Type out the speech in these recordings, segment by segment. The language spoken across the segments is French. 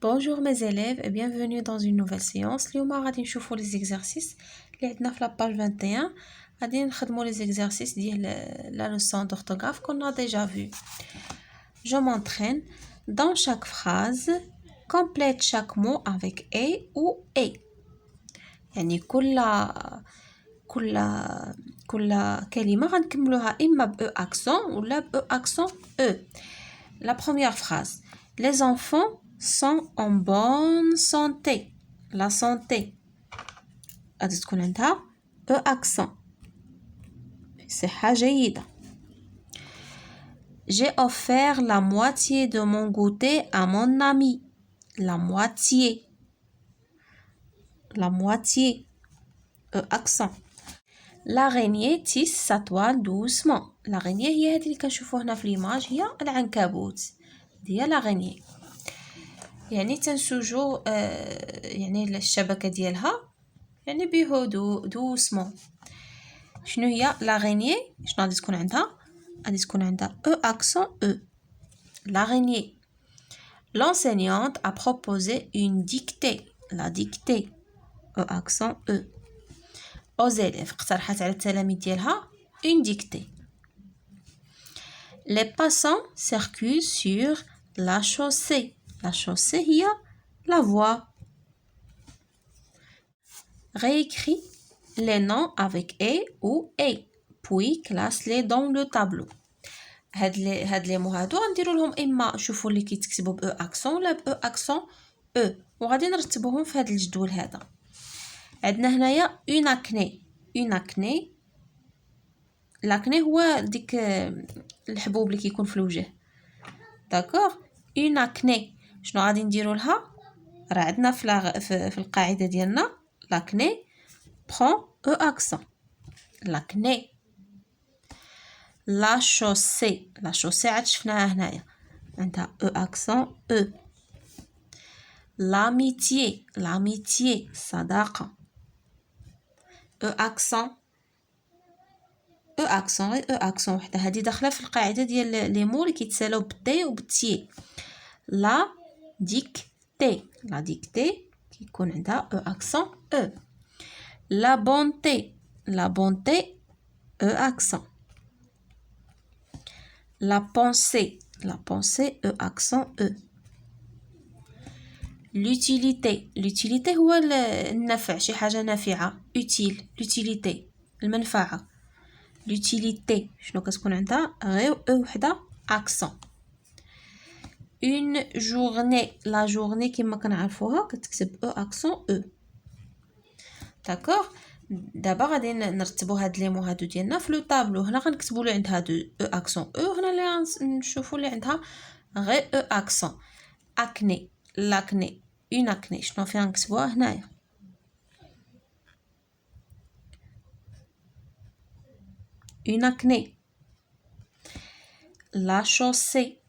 Bonjour mes élèves et bienvenue dans une nouvelle séance. اليوم غادي نشوفوا les exercices اللي عندنا في la page 21. غادي نخدموا les exercices ديال la leçon d'orthographe qu'on a déjà vu. Je m'entraîne. Dans chaque phrase, complète chaque mot avec et ou et. يعني كل كلمة غنكملوها إما ب e accent ولا ب e accent e. La première phrase. Les enfants sont en bonne santé. La santé. غادي تكون عندها e accent. صحة جيدة. J'ai offert la moitié de mon goûter à mon ami. La moitié. La moitié. E accent. L'araignée tisse sa toile doucement. L'araignée هي هذه اللي كنشوفوها هنا في ليماج هي العنكبوت ديال l'araignée. يعني تنسوجو يعني الشبكة ديالها يعني بهدوء دوسمون. شنو هي l'araignée؟ شنو غادي تكون عندها؟ غادي تكون عندها e accent e. L'araignée. L'enseignante a proposé une dictée. La dictée. E accent e. Aux élèves. اقترحت على التلاميذ ديالها une dictée. Les passants circulent sur la chaussée. La chaussée هي la voie. Réécris les noms avec et ou et puis classe-les dans le tableau. هاد لي مو هادو غنديروا لهم اما شوفوا اللي كيتكتبوا ب او اكسون ولا ب او اكسون او وغادي نرتبوهم في هذا الجدول هذا. عندنا هنايا اون اكني. اون اكني لاكني هو ديك الحبوب اللي كيكون في الوجه. داكوغ اون اكني شنو غادي نديروا لها؟ راه عندنا في القاعده ديالنا لاكني prend e accent. L'acné. La chaussée. La chaussée عاد شفناها هنايا عندها e accent e. L'amitié. L'amitié صداقة e accent e accent غير e accent وحده. هذه داخله في القاعده ديال لي مو اللي كيتسالاو بالتي وبالتي. لا ديكتي. لا ديكتي كيكون عندها e accent e. La bonté. La bonté, e accent. La pensée. La pensée, e accent e. L'utilité. L'utilité هو النفع شي حاجة نافعة. Utile. L'utilité. المنفعة. L'utilité. شنو كتكون عندها؟ غير e وحدة accent. Une journée. La journée كما كنعرفوها كتكتب e accent e. داكوغ. دابا غادي نرتبوا هاد لي مو هادو ديالنا في لو طابلو. هنا غنكتبوا اللي عندها دو او اكسون او. هنا اللي نشوفوا اللي عندها غير او اكسون. اكني. لاكني. اون اكني شنو فيها نكتبوها هنايا؟ اون اكني. لا شوسي.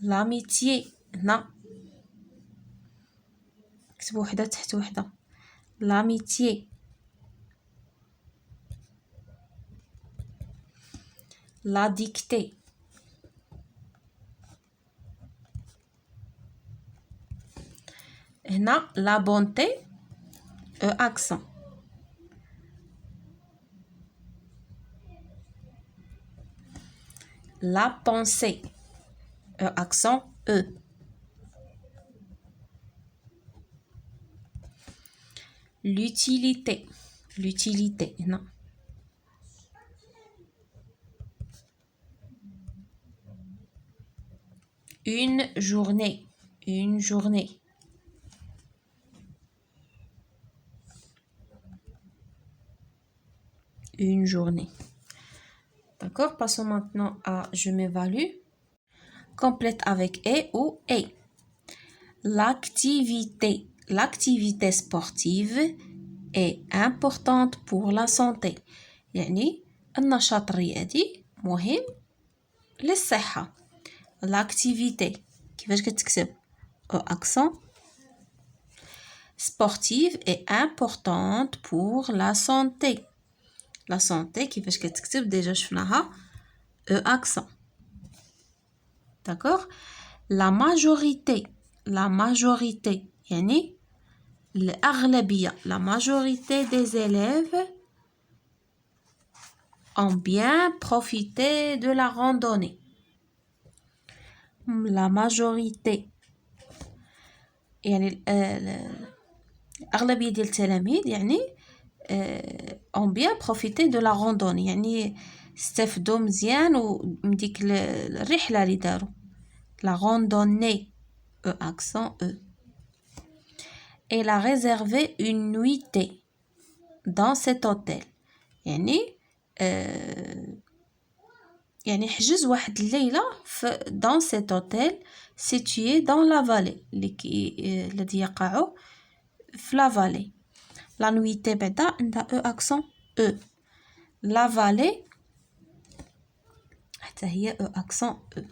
l'amitié. هنا نكتب وحدة تحت وحدة. l'amitié. la dictée. هنا la bonté e accent. la pensée e accent e. L'utilité. L'utilité. Non. Une journée. Une journée. Une journée. D'accord, passons maintenant à je m'évalue. Complète avec et ou et. L'activité. L'activité sportive est importante pour la santé. يعني النشاط الرياضي مهم للصحة. L'activité كيفاش كتكتب au accent. Sportive est importante pour la santé. لا سونتي كيفاش كتكتب ديجا شفناها او اكسون. داكوغ. لا ماجوريتي يعني الأغلبية. La majorité des élèves ont bien profité de la randonnée. La majorité يعني الأغلبية ديال التلاميذ يعني ont bien profité de la randonnée يعني استفدوا مزيان من ديك الرحلة اللي داروا. La randonnée accent E. Elle a réservé une nuitée dans cet hôtel. يعني حجز واحد الليلة dans cet hôtel situé dans la vallée الذي يقع في la vallée. La nuitée بعدا عندها E accent E. La vallée حتى هي E accent E.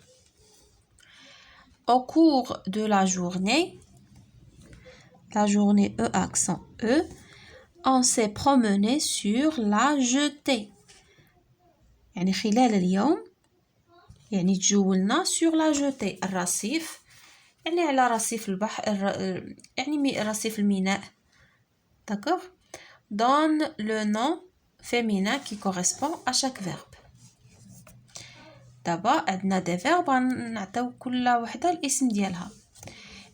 Au cours de la journée E accent E, on s'est promené sur la jetée. يعني خلال اليوم يعني تجولنا sur la jetée الرصيف يعني على رصيف البحر يعني رصيف الميناء. D'accord. Donne le nom féminin qui correspond à chaque verbe. دابا عندنا دي فيرب نعطيو كل وحده الاسم ديالها.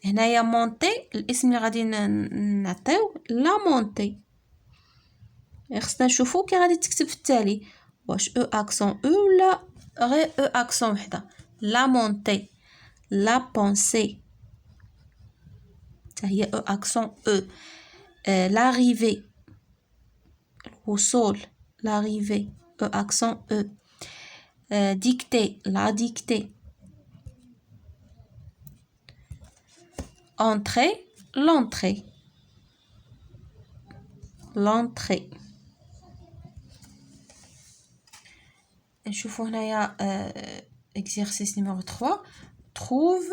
هنايا مونتي الاسم اللي غادي نعطيو لا مونتي. خصنا نشوفو كي غادي تكتب في التالي واش او اكسون او ولا غير او اكسون وحده. لا مونتي لا بونسي حتى هي او اكسون او. لاريفي الوصول لاريفي او اكسون او. ديكتي لا ديكتي. Entrée, l'entrée. L'entrée. نشوفوا هنايا exercice numéro 3. Trouve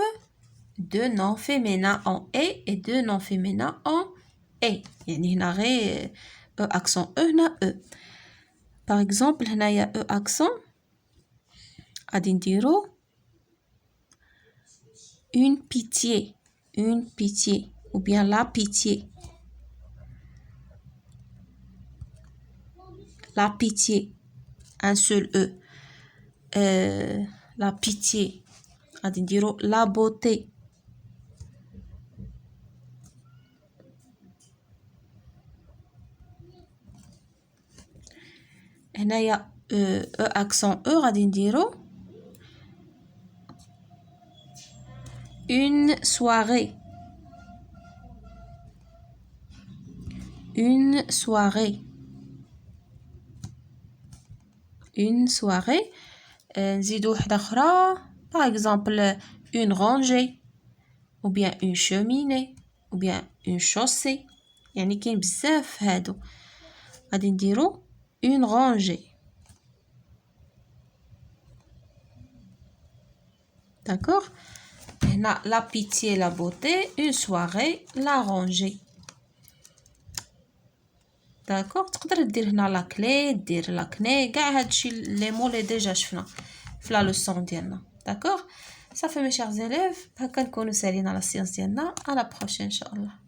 deux noms féminins en et deux noms féminins en et. يعني هنا غير accent E هنا E. Par exemple هنايا accent غادي نديرو une pitié. Une pitié ou bien la pitié. La pitié, un seul E. La pitié, غادي نديرو la beauté. هنايا accent E غادي نديرو une soirée. Une soirée. Une soirée. نزيدو وحدة أخرى. Par exemple, une rangée. Ou bien une cheminée. Ou bien une chaussée. يعني كاين بزاف هادو. غادي نديرو une rangée. D'accord. هنا la pitié, la beauté, une soirée, la rangée. داكوغ. تقدر دير هنا لا كلي دير لا كني كاع هادشي لي مو لي ديجا شفنا في لا لوسون ديالنا. داكوغ. صافي مي شيغ زيليف هكا نكونوا سالينا لا سيونس ديالنا. على بروشين ان شاء الله.